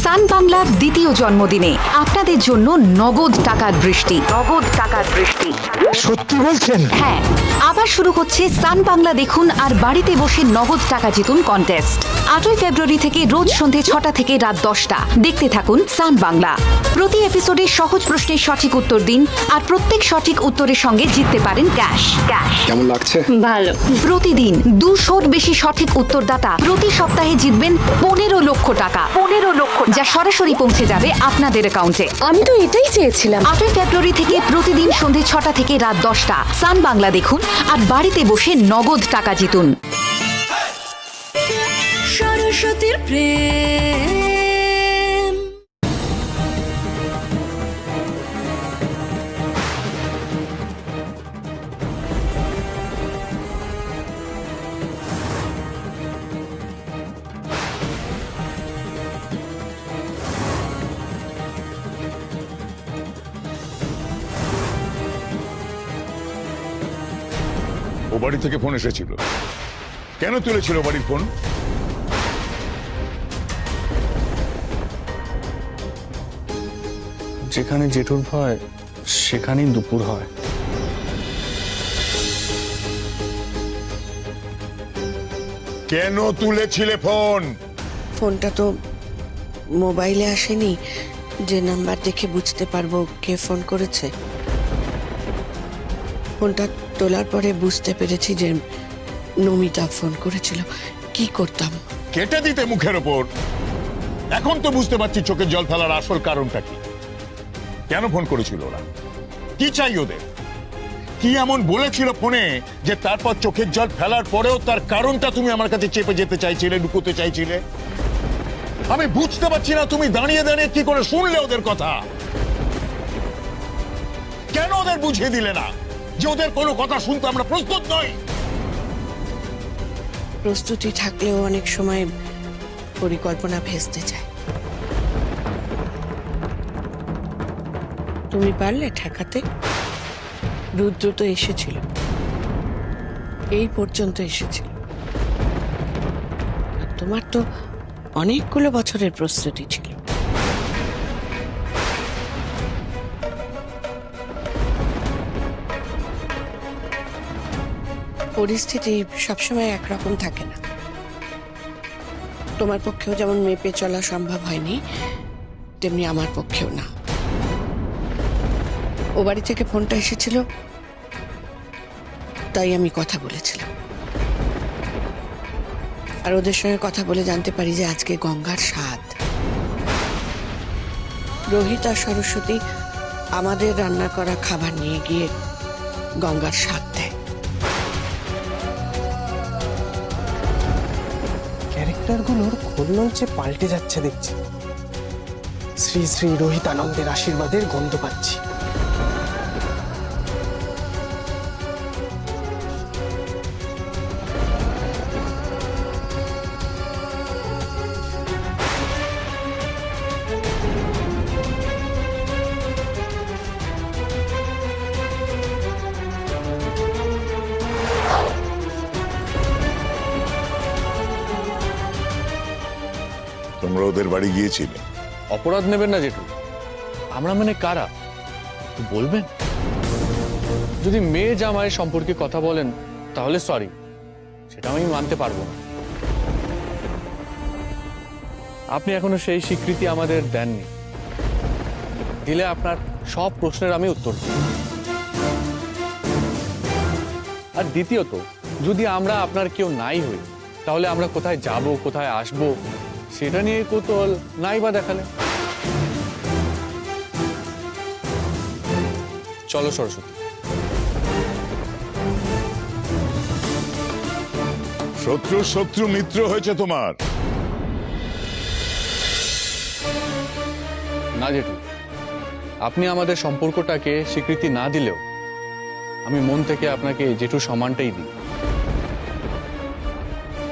সান বাংলার দ্বিতীয় জন্মদিনে আপনাদের জন্য নগদ টাকার বৃষ্টি। সত্যি বলছেন? হ্যাঁ, আবার শুরু হচ্ছে সান বাংলা দেখুন আর বাড়িতে বসে নগদ টাকা জিতুন কন্টেস্ট। 8ই ফেব্রুয়ারি থেকে রোজ সন্ধে 6টা থেকে রাত 10টা দেখতে থাকুন সান বাংলা। প্রতি এপিসোডে সহজ প্রশ্নের সঠিক উত্তর দিন আর প্রত্যেক সঠিক উত্তরের সঙ্গে জিততে পারেন ক্যাশ। কেমন লাগছে? ভালো। প্রতিদিন 200-র বেশি সঠিক উত্তরদাতা প্রতি সপ্তাহে জিতবেন 15 লক্ষ টাকা, যা সরাসরি পৌঁছে যাবে আপনাদের অ্যাকাউন্টে। আমি তো এটাই চেয়েছিলাম। 8ই ফেব্রুয়ারি থেকে প্রতিদিন সন্ধে 6টা থেকে রাত 10টা সান বাংলা দেখুন আর বাড়িতে বসে নগদ টাকা জিতুন। সরস্বতীর প্রেম। ও বাড়ি থেকে ফোন এসেছিল। কেন তুলেছিল বাড়ির ফোন? যেখানে জেঠুর ভয় সেখানেই দুপুর হয়। কেন তুলেছিলে ফোন? ফোনটা তো মোবাইলে আসেনি যে নাম্বার দেখে বুঝতে পারবো কে ফোন করেছে। ফোনটা তোলার পরে বুঝতে পেরেছি যে নমিতা ফোন করেছিল। কি করতাম? কেটে দিতে মুখের ওপর। এখন তো বুঝতে পারছি চোখের জল ফেলার আসল কারণটা কি। কেন ফোন করেছিল ওরা? কি চাই ওদের? কি এমন বলেছিল ফোনে যে তারপর চোখের জল ফেলার পরেও তার কারণটা তুমি আমার কাছে চেপে যেতে চাইছিলে, লুকোতে চাইছিলে? আমি বুঝতে পারছি না তুমি দাঁড়িয়ে দাঁড়িয়ে কি করে শুনলে ওদের কথা। কেন ওদের বুঝিয়ে দিলে না যে ওদের কোনো কথা শুনতে আমরা প্রস্তুত নই? প্রস্তুতি থাকলেও অনেক সময় পরিকল্পনা ভেস্তে যায়। তুমি পারলে ঠেকাতে? রুদ্র তো এসেছিল, এই পর্যন্ত এসেছিল। আর তোমার তো অনেকগুলো বছরের প্রস্তুতি ছিল। পরিস্থিতি সবসময় একরকম থাকে না। তোমার পক্ষেও যেমন মেপে চলা সম্ভব হয়নি, তেমনি আমার পক্ষেও না। ও বাড়ি থেকে ফোনটা এসেছিল, তাই আমি কথা বলেছিলাম। আর ওদের সঙ্গে কথা বলে জানতে পারি যে আজকে গঙ্গার স্বাদ। রোহিত আর সরস্বতী আমাদের রান্না করা খাবার নিয়ে গিয়ে গঙ্গার স্বাদ দেয়। ক্যারেক্টারগুলোর খোলনলচে পাল্টে যাচ্ছে দেখছি। শ্রী শ্রী রোহিত আনন্দের আশীর্বাদের গন্ধ পাচ্ছি। তোমরা ওদের বাড়ি গিয়েছিলে? অপরাধ নেবেন না জেঠু। আমরা মানে কারা একটু বলবেন? যদি মেয়ে জামাই সম্পর্কে কথা বলেন তাহলে সরি, সেটা আমি মানতে পারবো না। আপনি এখনো সেই স্বীকৃতি আমাদের দেননি। দিলে আপনার সব প্রশ্নের আমি উত্তর দিই। আর দ্বিতীয়ত, যদি আমরা আপনার কেউ নাই হই তাহলে আমরা কোথায় যাব, কোথায় আসব, সেটা নিয়ে কৌতূহল নাই বা দেখালে। চলো সরস্বতী। শত্রু শত্রু মিত্র হয়েছে তোমার। না জেঠু, আপনি আমাদের সম্পর্কটাকে স্বীকৃতি না দিলেও আমি মন থেকে আপনাকে জেঠু সম্মানটাই দিই।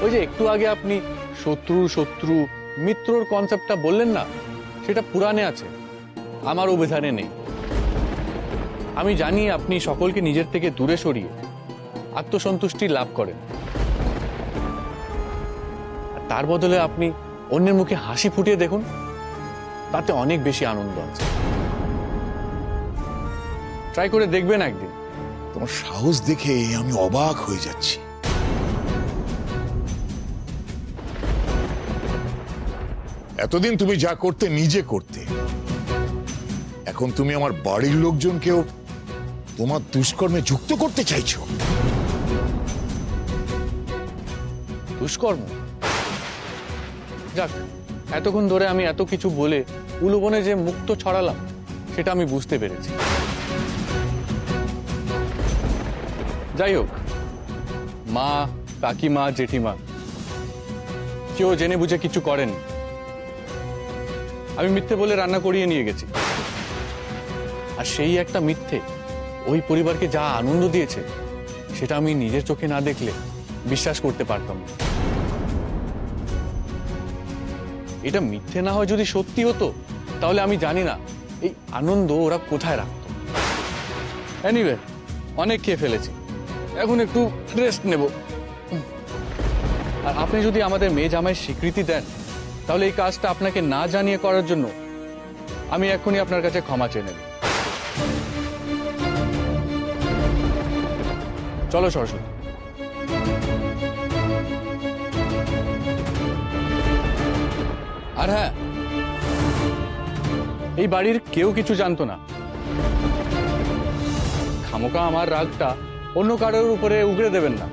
ওই যে একটু আগে আপনি শত্রু শত্রু মিত্রর কনসেপ্টটা বললেন না, সেটা পুরাণে আছে, আমার অভিধানে নেই। আমি জানি আপনি সকলকে নিজের থেকে দূরে সরিয়ে আত্মসন্তুষ্টি লাভ করেন। তার বদলে আপনি অন্যের মুখে হাসি ফুটিয়ে দেখুন, তাতে অনেক বেশি আনন্দ আছে। ট্রাই করে দেখবেন একদিন। তোমার সাহস দেখে আমি অবাক হয়ে যাচ্ছি। এতদিন তুমি যা করতে নিজে করতে, এখন তুমি আমার বাড়ির লোকজনকেও তোমার দুষ্কর্মে যুক্ত করতে চাইছো। দুষ্কর্ম? যাক, এতক্ষণ ধরে আমি এত কিছু বলে উলুবনে যে মুক্ত ছড়ালাম সেটা আমি বুঝতে পেরেছি। যাই হোক, মা, কাকিমা, জেঠিমা কেউ জেনে বুঝে কিছু করেন। আমি মিথ্যে বলে রান্না করিয়ে নিয়ে গেছি, আর সেই একটা মিথ্যে ওই পরিবারকে যা আনন্দ দিয়েছে সেটা আমি নিজের চোখে না দেখলে বিশ্বাস করতে পারতাম না। এটা মিথ্যে না হয় যদি সত্যি হতো, তাহলে আমি জানি না এই আনন্দ ওরা কোথায় রাখতো। এনিওয়ে, অনেক খেয়ে ফেলেছি, এখন একটু রেস্ট নেব। আর আপনি যদি আমাদের মেয়ে জামাই স্বীকৃতি দেন, তাহলে এই কাজটা আপনাকে না জানিয়ে করার জন্য আমি এখনই আপনার কাছে ক্ষমা চেয়ে নেব। চলো সরস্বতী। আর হ্যাঁ, এই বাড়ির কেউ কিছু জানতো না। খামোকা আমার রাগটা অন্য কারোর উপরে উগড়ে দেবেন না।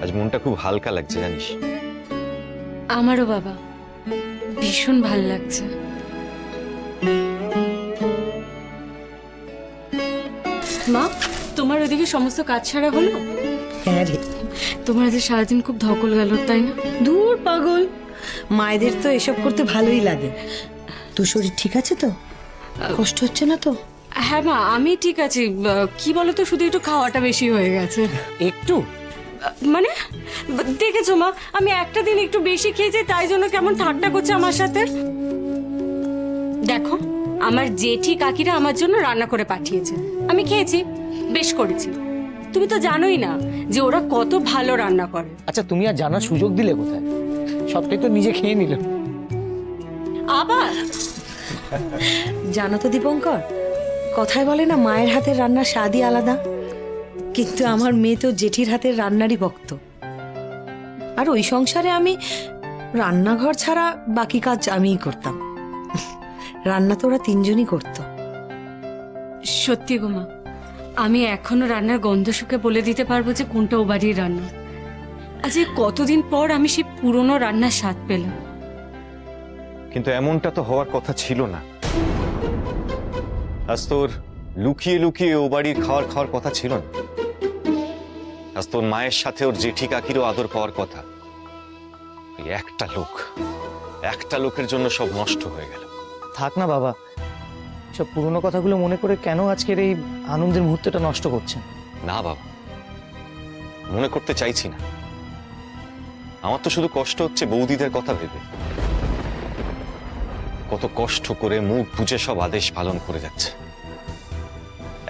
আজ মনটা খুব হালকা লাগছে জানিস। আমারও বাবা, ভীষণ ভাল লাগছে। মা, তোমার ওদিকে সমস্ত কাজ ছাড়া হলো? হ্যাঁ রে, তোমার আজ সারাদিন খুব ধকল গেল, তাই না? দূর পাগল, মায়েদের তো এসব করতে ভালোই লাগে। তোর শরীর ঠিক আছে তো? কষ্ট হচ্ছে না তো? হ্যাঁ মা, আমি ঠিক আছি। কি বলতো, শুধু একটু খাওয়াটা বেশি হয়ে গেছে। একটু মানে দেখেছো মা, আমি একটা দিন একটু বেশি খেয়েছি, তাই জন্য কেমন ঠাট্টা করছে আমার সাথে। দেখো, আমার জেঠি কাকিরা আমার জন্য রান্না করে পাঠিয়েছে, আমি খেয়েছি, বেশ করেছি। তুমি তো জানোই না যে ওরা কত ভালো রান্না করে। আচ্ছা, তুমি আর জানার সুযোগ দিলে কোথায়? সবটাই তো নিজে খেয়ে নিল। আবার জানো তো দীপঙ্কর, কথায় বলে না মায়ের হাতের রান্নার স্বাদই আলাদা, কিন্তু আমার মেয়ে তো জেঠির হাতের রান্নারই ভক্ত। আর ওই সংসারে আমি রান্নাঘর ছাড়া বাকি কাজ আমিই করতাম, রান্না তো ওরা তিনজনই করতো। সত্যি গো মা, আমি এখনো রান্নার গন্ধ শুকে বলে দিতে পারবো যে কোনটা ও বাড়ির রান্না। আজ এই কতদিন পর আমি সেই পুরনো রান্নার স্বাদ পেলাম। কিন্তু এমনটা তো হওয়ার কথা ছিল না। আজ তোর লুকিয়ে লুকিয়ে ও বাড়ির খাওয়ার কথা ছিল না। আজ তোর মায়ের সাথে ওর জেঠি কাকিরও আদর পাওয়ার কথা। এই একটা লোকের জন্য সব নষ্ট হয়ে গেল। থাক না বাবা, সব পুরনো কথাগুলো মনে করে কেন আজকের এই আনন্দের মুহূর্তটা নষ্ট করছেন? না বাবা, মনে করতে চাইছি না। আমার তো শুধু কষ্ট হচ্ছে বৌদিদের কথা ভেবে। কত কষ্ট করে মুখ বুজে সব আদেশ পালন করে যাচ্ছে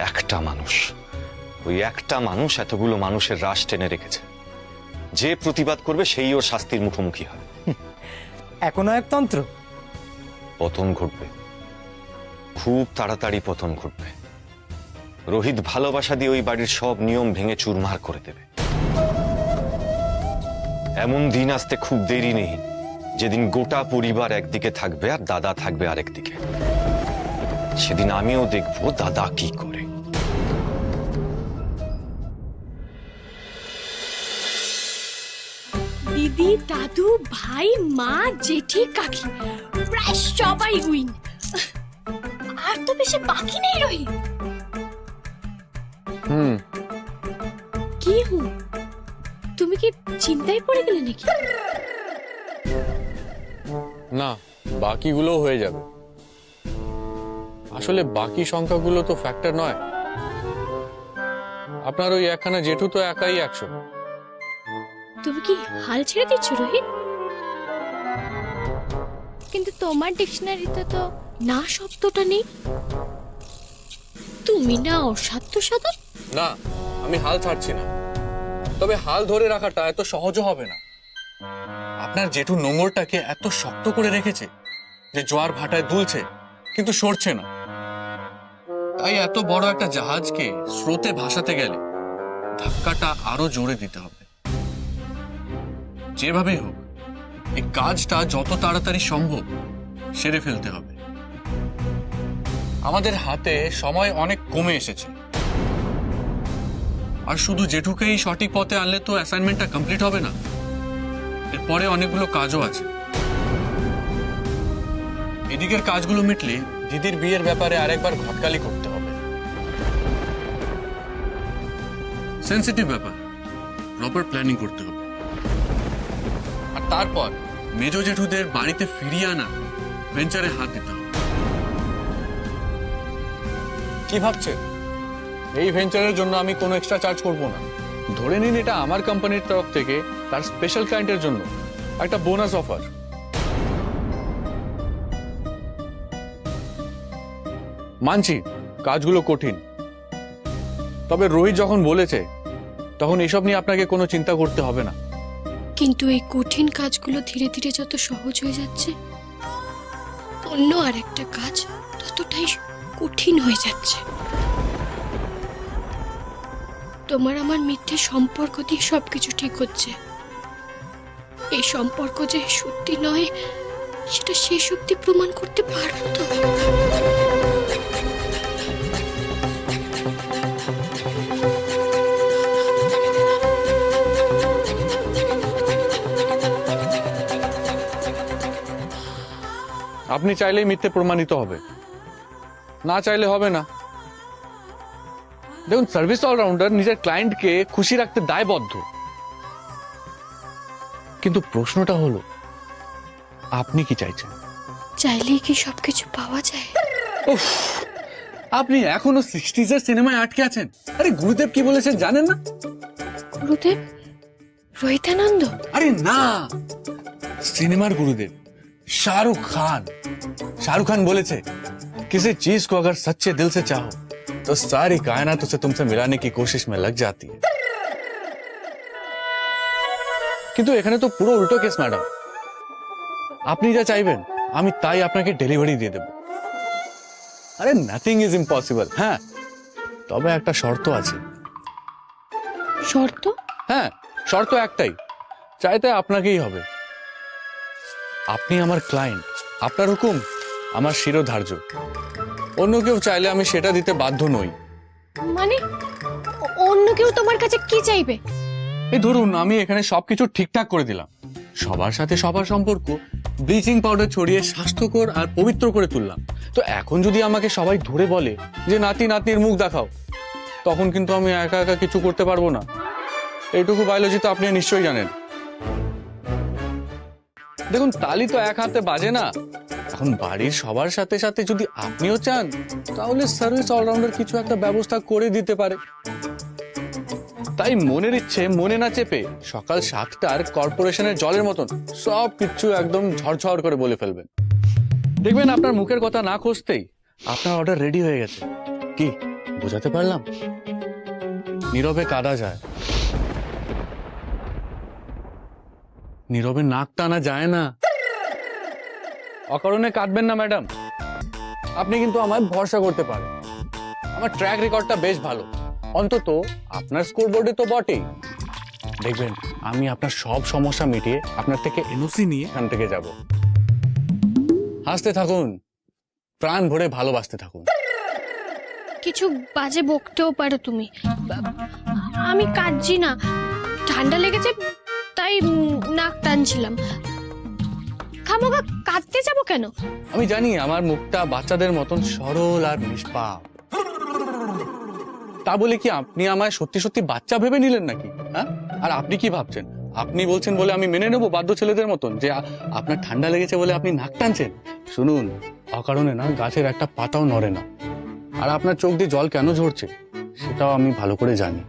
একটা মানুষ। ওই একটা মানুষ এতগুলো মানুষের রাশ টেনে রেখেছে। যে প্রতিবাদ করবে সেই ওর শাস্তির মুখোমুখি হবে। এখনো একতন্ত্র। পতন ঘটবে, খুব তাড়াতাড়ি পতন ঘটবে। রোহিত ভালোবাসা দিয়ে ওই বাড়ির সব নিয়ম ভেঙে চুরমার করে দেবে। এমন দিন আসতে খুব দেরি নেই যেদিন গোটা পরিবার একদিকে থাকবে আর দাদা থাকবে আরেকদিকে। সেদিন আমিও দেখবো দাদা কি করে। দিদি, দাদু, ভাই, মা, জেঠি, কাকি, প্রায় সবাই উইন। আর তো বেশি বাকি নেই রোহিত। কি হু, তুমি কি চিন্তায় পড়ে গেলে নাকি? না, বাকিগুলো হয়ে যাবে। আসলে বাকি সংখ্যাগুলো তো ফ্যাক্টর নয়, আপনার ওই একখানা জেঠু তো একাই 100। তুমি কি হাল ছেড়ে দিচ্ছ রোহিত? কিন্তু তোমার ডিকশনারিতে তো না শব্দটা নেই। তুমি না অসাধ্য সাধন? না, আমি হাল ছাড়ছি না, তবে হাল ধরে রাখাটা এত সহজ হবে না। আপনার জেঠু নোঙরটাকে এত শক্ত করে রেখেছে যে জোয়ার ভাটায় দুলছে কিন্তু সরছে না। তাই এত বড় একটা জাহাজকে স্রোতে ভাসাতে গেলে ধাক্কাটা আরো জোরে দিতে হবে। যেভাবেই হোক এই কাজটা যত তাড়াতাড়ি সম্ভব সেরে ফেলতে হবে। আমাদের হাতে সময় অনেক কমে এসেছে, আর শুধু জেঠুকেই সঠিক পথে আনলে তো অ্যাসাইনমেন্টটা কমপ্লিট হবে না। এরপরে অনেকগুলো কাজও আছে। এদিকের কাজগুলো মিটলে দিদির বিয়ের ব্যাপারে আরেকবার ঘটকালি করতে হবে। সেন্সিটিভ ব্যাপার, প্রপার প্ল্যানিং করতে হবে। আর তারপর মেজো জেঠুদের বাড়িতে ফিরিয়ে আনা ভেঞ্চারে হাত দিতে হবে। কি ভাবছেন? এই ভেঞ্চারের জন্য আমি কোনো এক্সট্রা চার্জ করব না। ধরে নিন এটা আমার কোম্পানির তরফ থেকে তার স্পেশাল ক্লায়েন্টের জন্য একটা বোনাস অফার। মানছি কাজগুলো কঠিন, তবে রোহিত যখন বলেছে তখন এসব নিয়ে আপনাকে কোনো চিন্তা করতে হবে না। কিন্তু এই কঠিন কাজগুলো ধীরে ধীরে যত সহজ হয়ে যাচ্ছে, অন্য আরেকটা কাজ ততটাই কঠিন হয়ে যাচ্ছে। তোমার আমার মিথ্যে সম্পর্ক দিয়ে সবকিছু ঠিক হচ্ছে। এই সম্পর্ক যে সত্যি নয় সেটা শেষ অবধি প্রমাণ করতে পারবো তো? আপনি চাইলেই মিথ্যে প্রমাণিত হবে, না চাইলে হবে না। দেখুন, সার্ভিস অলরাউন্ডার নিজের ক্লায়েন্টকে খুশি রাখতে দায়বদ্ধ। কিন্তু প্রশ্নটা হলো আপনি কি চাইছেন? চাইলেই কি সবকিছু পাওয়া যায়? উফ, আপনি এখনো 60s এর সিনেমায় আটকে আছেন। আরে গুরুদেব কি বলেছেন জানেন না? গুরুদেব রোহিতানন্দ? আরে না, সিনেমার গুরুদেব शाहरुख खान। शाहरुख खान बोले थे, किसी चीज को अगर सच्चे दिल से चाहो तो सारी कायनात उसे तुमसे मिलाने की कोशिश में लग जाती है। কিন্তু এখানে তো পুরো উল্টো কেস ম্যাডাম। আপনি যা চাইবেন আমি তাই আপনাকে ডেলিভারি দিয়ে দেব। আরে নাথিং ইজ ইম্পসিবল। হ্যাঁ, তবে একটা শর্ত আছে। শর্ত? হ্যাঁ, শর্ত একটাই, চাইতে আপনাকেই হবে। আপনি আমার ক্লায়েন্ট, আপনার হুকুম আমার শিরোধার্য। অন্য কেউ চাইলে আমি সেটা দিতে বাধ্য নই। মানে অন্য কেউ তোমার কাছে কি চাইবে? এই ধরুন আমি এখানে সবকিছু ঠিকঠাক করে দিলাম, সবার সাথে সবার সম্পর্ক ব্লিচিং পাউডার ছড়িয়ে স্বাস্থ্যকর আর পবিত্র করে তুললাম। তো এখন যদি আমাকে সবাই ধরে বলে যে নাতি নাতনির মুখ দেখাও, তখন কিন্তু আমি একা একা কিছু করতে পারবো না। এইটুকু বায়োলজি তো আপনি নিশ্চয়ই জানেন। দেখুন, তালি তো এক হাতে বাজে না। এখন বাড়ির সবার সাথে সাথে যদি আপনিও চান তাহলে সার্ভিস অলরাউন্ডার কিছু একটা ব্যবস্থা করে দিতে পারে। তাই মনের ইচ্ছে মনে না চেপে সকাল 7টার কর্পোরেশনের জলের মতন সব কিছু একদম ঝরঝর করে বলে ফেলবেন। দেখবেন আপনার মুখের কথা না খুঁজতেই আপনার অর্ডার রেডি হয়ে গেছে। কি বোঝাতে পারলাম? নীরবে কাঁদা যায়, নীরবে নাক টানা যায় না। অকারণে কাঁদবেন না ম্যাডাম। আপনি কিন্তু আমায় ভরসা করতে পারেন। আমার ট্র্যাক রেকর্ডটা বেশ ভালো, অন্তত আপনার স্কোর বোর্ডে তো বটেই। দেখবেন আমি আপনার সব সমস্যা মিটিয়ে আপনার থেকে এনওসি নিয়ে এখান থেকে যাব। হাসতে থাকুন, প্রাণ ভরে ভালোবাসতে থাকুন। কিছু বাজে বকতেও পারো তুমি। আমি কাঁদছি না, ঠান্ডা লেগেছে তাই নাক টানছিলাম। খামোগা কাঁদতে যাবো কেন? আমি জানি আমার মুখটা বাচ্চাদের মতন সরল আর নিষ্পাপ, তা বলে কি আপনি আমায় সত্যি সত্যি বাচ্চা ভেবে নিলেন নাকি? হ্যাঁ, আর আপনি কি ভাবছেন আপনি বলছেন বলে আমি মেনে নেবো বাধ্য ছেলেদের মতন যে আপনার ঠান্ডা লেগেছে বলে আপনি নাক টানছেন? শুনুন, অকারণে না গাছের একটা পাতাও নড়ে না। আর আপনার চোখ দিয়ে জল কেন ঝরছে সেটাও আমি ভালো করে জানি।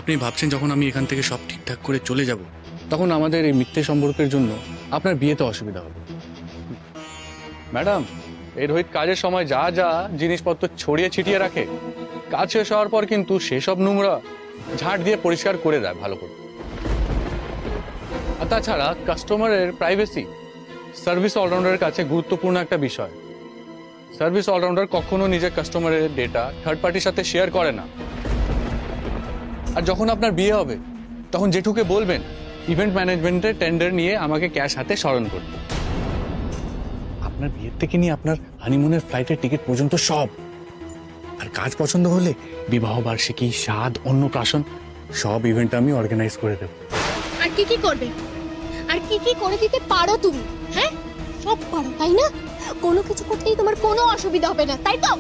আপনি ভাবছেন যখন আমি এখান থেকে সব ঠিকঠাক করে চলে যাব তখন আমাদের এই মিথ্যে সম্পর্কের জন্য আপনার বিয়েতে অসুবিধা হবে। ম্যাডাম, এই রোহিত কাজের সময় যা যা জিনিসপত্র ছড়িয়ে ছিটিয়ে রাখে, কাজ শেষ হওয়ার পর কিন্তু সেসব নোংরা ঝাঁট দিয়ে পরিষ্কার করে দেয় ভালো করে। আর তাছাড়া কাস্টমারের প্রাইভেসি সার্ভিস অলরাউন্ডারের কাছে গুরুত্বপূর্ণ একটা বিষয়। সার্ভিস অলরাউন্ডার কখনো নিজের কাস্টমারের ডেটা থার্ড পার্টির সাথে শেয়ার করে না। আর যখন আপনার বিয়ে হবে তখন জেঠুকে বলবেন ইভেন্ট ম্যানেজমেন্টের টেন্ডার নিয়ে আমাকে ক্যাশ হাতে স্মরণ করতে। আপনার বিয়ের থেকে নিয়ে আপনার হানিমুনের ফ্লাইটের টিকিট পর্যন্ত সব। আর কাজ পছন্দ হলে বিবাহ বার্ষিকী, স্বাদ, অন্নপ্রাশন সব ইভেন্ট আমি অর্গানাইজ করে দেব। আর কি কি করবে? আর কি কি করে দিতে পারো তুমি? হ্যাঁ, সব পারো তাই না? কোনো কিছু করতেই তোমার কোনো অসুবিধা হবে না, তাই তো?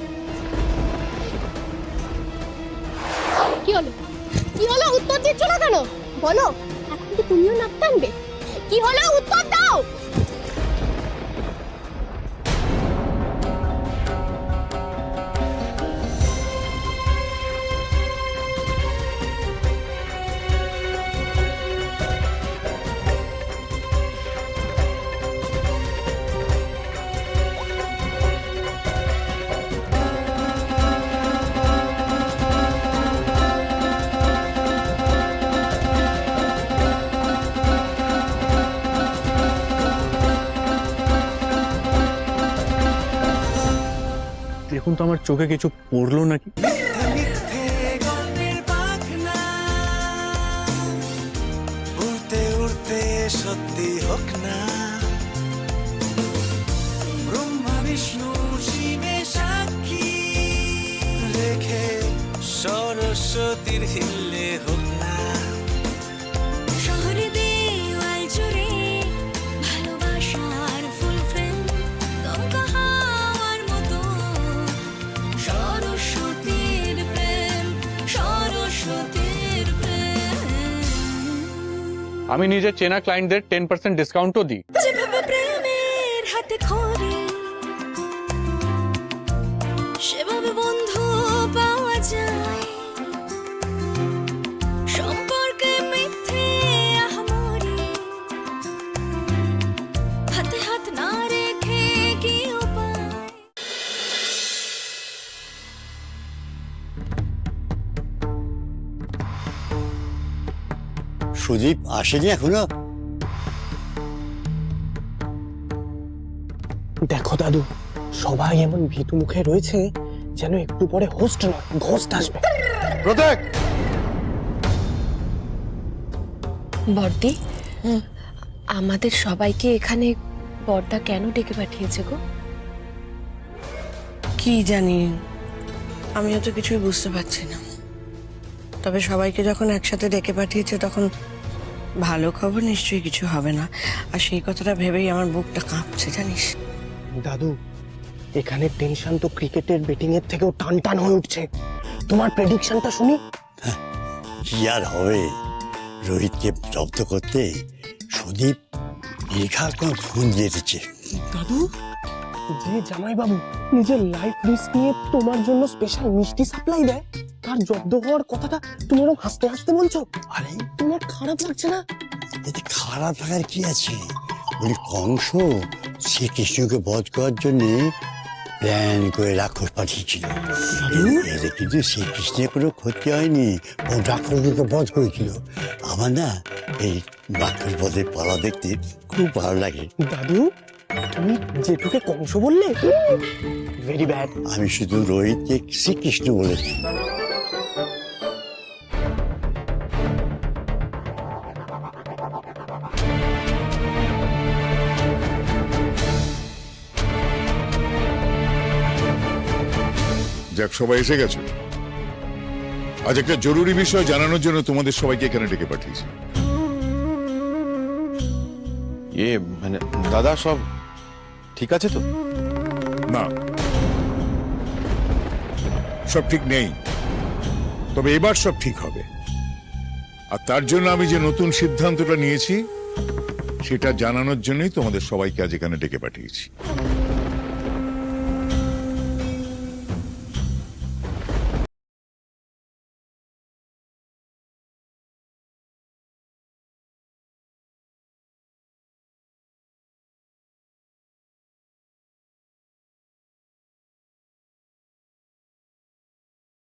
কি হলো? কি হলো? উত্তর দিচ্ছ না কেন? বলো, এখন কি তুমিও নাক টানবে? কি হলো? উত্তর দাও। দেখুন তো আমার চোখে কিছু পড়লো নাকি? উড়তে উড়তে সত্যি হোক না, ব্রহ্মা বিষ্ণু শিবে সাক্ষী রেখে সরস্বতীর হিল্লে হোক না। শহরে দেওয়াল জুড়ে ভালোবাসার ফুল ফ্রেম, দমকা হাওয়ার মতো সরস্বতীর প্রেম, সরস্বতীর প্রেম। আমি নিজের চেনা ক্লায়েন্টদের 10% ডিসকাউন্টও দিই। যেভাবে প্রেমের হাতে খড়ি, সেভাবে বন্ধু পাওয়া যায়। সম্পর্কে মিথ্যে আহামরি, হাতে হাত না রেখে কি উপায়? সুদীপ আসেনি এখনো? দেখো দাদু, সবাই এমন ভীতু মুখে রয়েছে যেন একটু পরে হোস্ট নয় ঘোস্ট আসবে। বর্দি, আমাদের সবাইকে এখানে বর্দা কেন ডেকে পাঠিয়েছে গো? কি জানি, আমিও তো কিছুই বুঝতে পারছি না। তবে সবাইকে যখন একসাথে ডেকে পাঠিয়েছে তখন ভালো খবর নিশ্চয়ই কিছু হবে না। আর সেই কথাটা ভেবেই আমার বুকটা কাঁপছে জানিস। দাদু, এখানে টেনশন তো ক্রিকেটের ব্যাটিং এর থেকেও টান টান হয়ে উঠছে। তোমার প্রেডিকশনটা শুনি। কি আর হবে, রোহিতকে জব্দ করতে সুদীপ নির্ঘাত কোনো ফোন দিয়ে দিচ্ছে। দাদু, যে জামাইবাবু নিজের লাইফ রিস্ক নিয়ে তোমার জন্য স্পেশাল মিষ্টি সাপ্লাই দেয়, তার জব্দ হওয়ার কথাটা তুমি ওরকম হাসতে হাসতে বলছো। আরে তোমার খারাপ লাগছে না? এতে খারাপ লাগার কি আছে? বলি কংস শ্রীকৃষ্ণকে বধ করার জন্য প্ল্যান করে রাক্ষস পাঠিয়েছিল। এতে কিন্তু শ্রীকৃষ্ণের কোনো ক্ষতি হয়নি, ও রাক্ষসকে বধ করেছিল। আমার না এই রাক্ষস বধের পালা দেখতে খুব ভালো লাগে। দাদু, তুমি জেঠুকে কংস বললে? Very bad. আমি শুধু রোহিতকে শ্রীকৃষ্ণ বলেছি। যাক, সবাই এসে গেছো। আজ একটা জরুরি বিষয় জানানোর জন্য তোমাদের সবাইকে এখানে ডেকে পাঠিয়েছি। মানে দাদা, সব ঠিক আছে তো? না, সব ঠিক নেই, তবে এবার সব ঠিক হবে। আর তার জন্য আমি যে নতুন সিদ্ধান্তটা নিয়েছি সেটা জানানোর জন্যই তোমাদের সবাইকে আজ এখানে ডেকে পাঠিয়েছি।